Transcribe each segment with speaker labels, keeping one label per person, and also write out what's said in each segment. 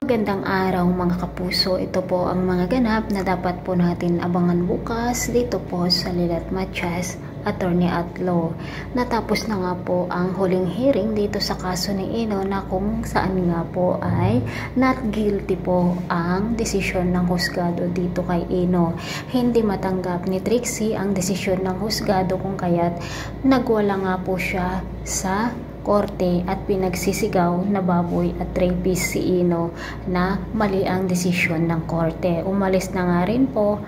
Speaker 1: Magandang araw mga kapuso, ito po ang mga ganap na dapat po natin abangan bukas dito po sa Lilat Matias, Attorney at Law. Natapos na nga po ang huling hearing dito sa kaso ni Ino na kung saan nga po ay not guilty po ang desisyon ng husgado dito kay Ino. Hindi matanggap ni Trixie ang desisyon ng husgado kung kaya't nagwala nga po siya sa korte at pinagsisigaw na baboy at rapist si Ino na mali ang desisyon ng korte. Umalis na nga rin po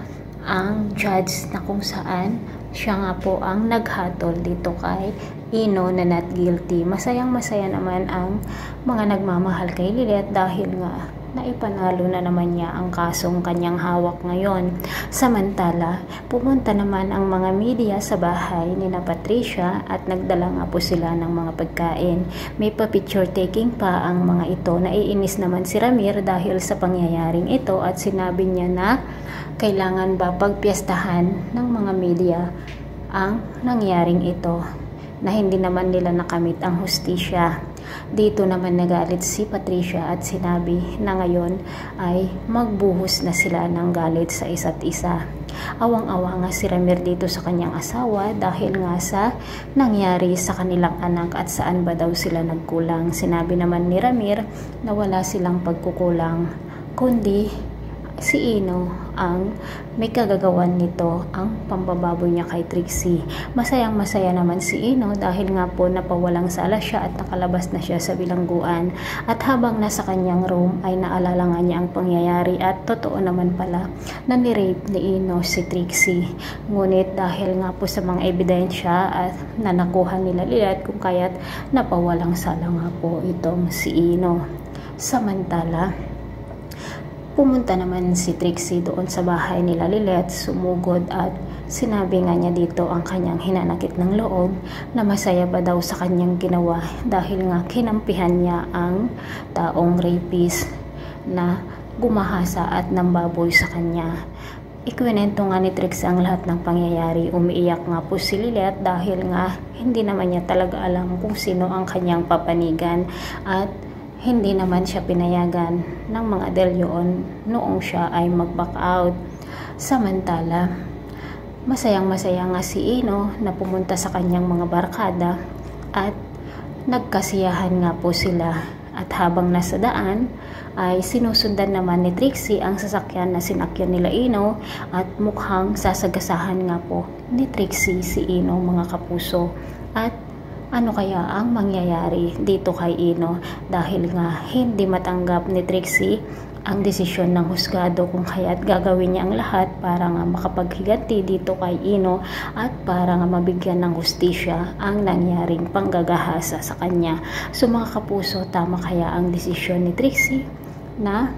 Speaker 1: ang judge na kung saan siya nga po ang naghatol dito kay Ino na not guilty. Masayang masaya naman ang mga nagmamahal kay Lilet dahil nga naipanalo na naman niya ang kasong kanyang hawak ngayon. Samantala, pumunta naman ang mga media sa bahay ni na Patricia at nagdala nga po sila ng mga pagkain. May pa-picture taking pa ang mga ito. Naiinis naman si Ramir dahil sa pangyayaring ito at sinabi niya na kailangan ba pagpiestahan ng mga media ang nangyaring ito na hindi naman nila nakamit ang hustisya. Dito naman nagalit si Patricia at sinabi na ngayon ay magbuhos na sila ng galit sa isa't isa. Awang-awa nga si Ramir dito sa kanyang asawa dahil nga sa nangyari sa kanilang anak at saan ba daw sila nagkulang. Sinabi naman ni Ramir na wala silang pagkukulang kundi si Ino ang may kagagawan nito ang pambababoy niya kay Trixie. Masayang masaya naman si Ino dahil nga po napawalang sala siya at nakalabas na siya sa bilangguan. At habang nasa kanyang room ay naalala nga niya ang pangyayari at totoo naman pala na ni-rape ni Ino si Trixie. Ngunit dahil nga po sa mga ebidensya at na nakuha nila Lilet kung kaya't napawalang sala nga po itong si Ino. Samantala, pumunta naman si Trixie doon sa bahay nila Lilet, sumugod at sinabi nga niya dito ang kanyang hinanakit ng loob na masaya ba daw sa kanyang ginawa dahil nga kinampihan niya ang taong rapist na gumahasa at nambaboy sa kanya. Ikwento nga ni Trixie ang lahat ng pangyayari. Umiiyak nga po si Lilet dahil nga hindi naman niya talaga alam kung sino ang kanyang papanigan at hindi naman siya pinayagan ng mga Del Leon noong siya ay mag-back out. Samantala, masayang masaya nga si Ino na pumunta sa kanyang mga barkada at nagkasiyahan nga po sila. At habang nasa daan ay sinusundan naman ni Trixie ang sasakyan na sinakyan nila Ino at mukhang sasagasahan nga po ni Trixie si Ino mga kapuso. At ano kaya ang mangyayari dito kay Ino dahil nga hindi matanggap ni Trixie ang desisyon ng husgado kung kaya't gagawin niya ang lahat para nga makapaghiganti dito kay Ino at para nga mabigyan ng hustisya ang nangyaring panggagahasa sa kanya. So mga kapuso, tama kaya ang desisyon ni Trixie na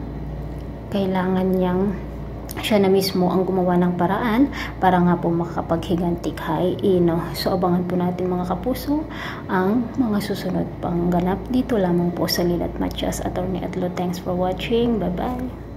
Speaker 1: kailangan niyang siya na mismo ang gumawa ng paraan para nga po makakapaghiganti kay Ino. So abangan po natin mga kapuso ang mga susunod pang ganap dito lamang po sa Lilat Matias, Attorney at Law. Thanks for watching. Bye bye.